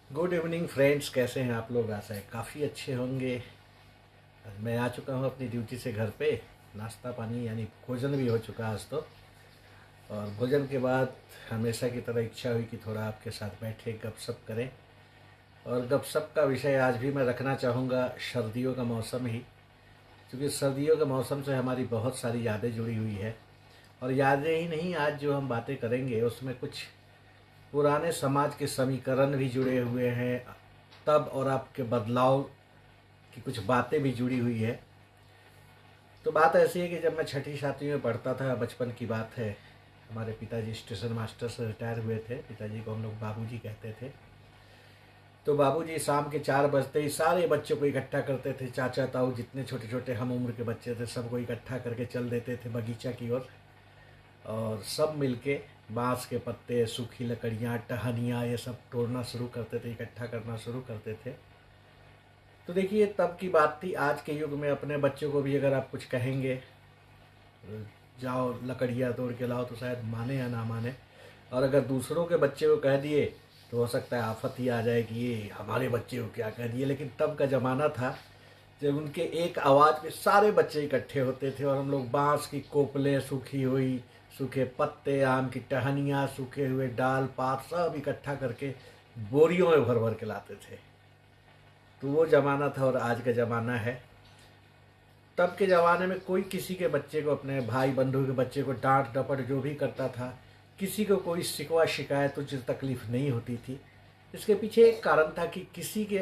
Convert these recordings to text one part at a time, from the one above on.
Good evening friends, कैसे हैं आप लोग? आशा है काफ़ी अच्छे होंगे। मैं आ चुका हूँ अपनी ड्यूटी से घर पे। नाश्ता पानी यानी भोजन भी हो चुका आज तो। और भोजन के बाद हमेशा की तरह इच्छा हुई कि थोड़ा आपके साथ बैठे गपशप करें। और गपशप का विषय आज भी मैं रखना चाहूँगा सर्दियों का मौसम ही, क्योंकि सर्दियों के मौसम से हमारी बहुत सारी यादें जुड़ी हुई है। और यादें ही नहीं, आज जो हम बातें करेंगे उसमें कुछ पुराने समाज के समीकरण भी जुड़े हुए हैं। तब और आपके बदलाव की कुछ बातें भी जुड़ी हुई है। तो बात ऐसी है कि जब मैं छठी सातवीं में पढ़ता था, बचपन की बात है, हमारे पिताजी स्टेशन मास्टर से रिटायर हुए थे। पिताजी को हम लोग बाबूजी कहते थे। तो बाबूजी शाम के 4 बजते ही सारे बच्चों को इकट्ठा करते थे। चाचा ताऊ जितने छोटे छोटे हम उम्र के बच्चे थे सबको इकट्ठा करके चल देते थे बगीचा की ओर। और सब मिलके बांस के पत्ते, सूखी लकड़ियाँ, टहनियाँ ये सब तोड़ना शुरू करते थे, इकट्ठा करना शुरू करते थे। तो देखिए, तब की बात थी। आज के युग में अपने बच्चों को भी अगर आप कुछ कहेंगे, जाओ लकड़ियाँ तोड़ के लाओ, तो शायद माने या ना माने। और अगर दूसरों के बच्चे को कह दिए तो हो सकता है आफत ही आ जाए कि ये हमारे बच्चे को क्या कह दिए। लेकिन तब का ज़माना था जब उनके एक आवाज़ पे सारे बच्चे इकट्ठे होते थे और हम लोग बांस की कोपलें, सूखी हुई, सूखे पत्ते, आम की टहनियाँ, सूखे हुए डाल पात सब इकट्ठा करके बोरियों में भर भर के लाते थे। तो वो ज़माना था और आज का ज़माना है। तब के ज़माने में कोई किसी के बच्चे को, अपने भाई बंधु के बच्चे को डांट डपट जो भी करता था, किसी को कोई शिकवा शिकायत कुछ तकलीफ नहीं होती थी। इसके पीछे एक कारण था कि किसी के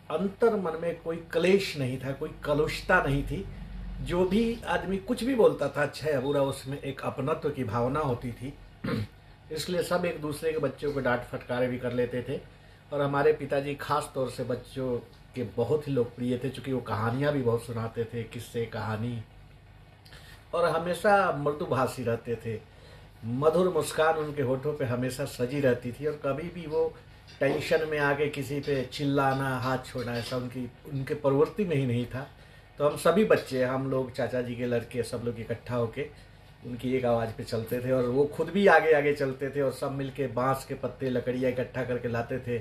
अंतर मन में कोई क्लेश नहीं था, कोई कलुषता नहीं थी। जो भी आदमी कुछ भी बोलता था, अच्छा या बुरा, उसमें एक अपनत्व की भावना होती थी। इसलिए सब एक दूसरे के बच्चों को डांट फटकारे भी कर लेते थे। और हमारे पिताजी खास तौर से बच्चों के बहुत ही लोकप्रिय थे, क्योंकि वो कहानियाँ भी बहुत सुनाते थे, किस्से कहानी। और हमेशा मृदुभाषी रहते थे। मधुर मुस्कान उनके होठों पे हमेशा सजी रहती थी। और कभी भी वो टेंशन में आके किसी पे चिल्लाना, हाथ छोड़ना, ऐसा उनकी उनके प्रवृत्ति में ही नहीं था। तो हम सभी बच्चे, हम लोग, चाचा जी के लड़के, सब लोग इकट्ठा होके उनकी एक आवाज़ पे चलते थे। और वो खुद भी आगे आगे चलते थे और सब मिलके बांस के पत्ते, लकड़ियाँ इकट्ठा करके लाते थे।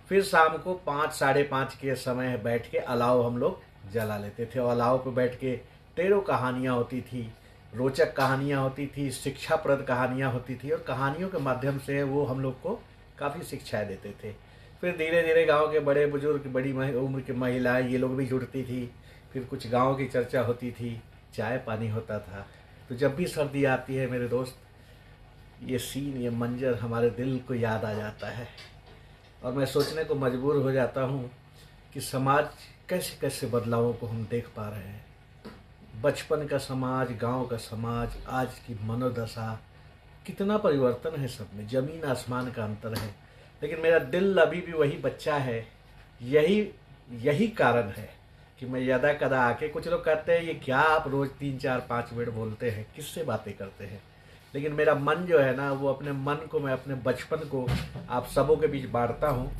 फिर शाम को 5 साढ़े 5 के समय बैठ के अलाव हम लोग जला लेते थे। और अलाव पे बैठ के ढेरों कहानियाँ होती थी, रोचक कहानियाँ होती थी, शिक्षाप्रद कहानियाँ होती थी। और कहानियों के माध्यम से वो हम लोग को काफ़ी शिक्षाएं देते थे। फिर धीरे धीरे गांव के बड़े बुजुर्ग, बड़ी उम्र की महिलाएं, ये लोग भी जुड़ती थी। फिर कुछ गांव की चर्चा होती थी, चाय पानी होता था। तो जब भी सर्दी आती है मेरे दोस्त, ये सीन, ये मंजर हमारे दिल को याद आ जाता है। और मैं सोचने को मजबूर हो जाता हूँ कि समाज कैसे कैसे बदलावों को हम देख पा रहे हैं। बचपन का समाज, गांव का समाज, आज की मनोदशा, कितना परिवर्तन है सब में, जमीन आसमान का अंतर है। लेकिन मेरा दिल अभी भी वही बच्चा है। यही यही कारण है कि मैं यदा कदा आके, कुछ लोग कहते हैं ये क्या आप रोज 3 4 5 मिनट बोलते हैं, किससे बातें करते हैं। लेकिन मेरा मन जो है ना, वो अपने मन को, मैं अपने बचपन को आप सबों के बीच बांटता हूँ।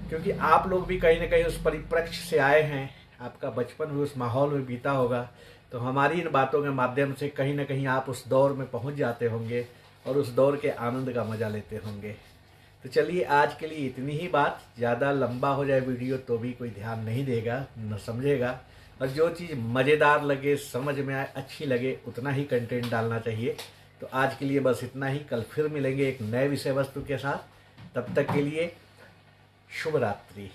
क्योंकि आप लोग भी कहीं ना कहीं उस परिप्रेक्ष्य से आए हैं, आपका बचपन भी उस माहौल में बीता होगा। तो हमारी इन बातों के माध्यम से कहीं ना कहीं आप उस दौर में पहुंच जाते होंगे और उस दौर के आनंद का मजा लेते होंगे। तो चलिए, आज के लिए इतनी ही बात। ज़्यादा लंबा हो जाए वीडियो तो भी कोई ध्यान नहीं देगा, न समझेगा। और जो चीज़ मज़ेदार लगे, समझ में आए, अच्छी लगे, उतना ही कंटेंट डालना चाहिए। तो आज के लिए बस इतना ही। कल फिर मिलेंगे एक नए विषय वस्तु के साथ। तब तक के लिए शुभ रात्रि।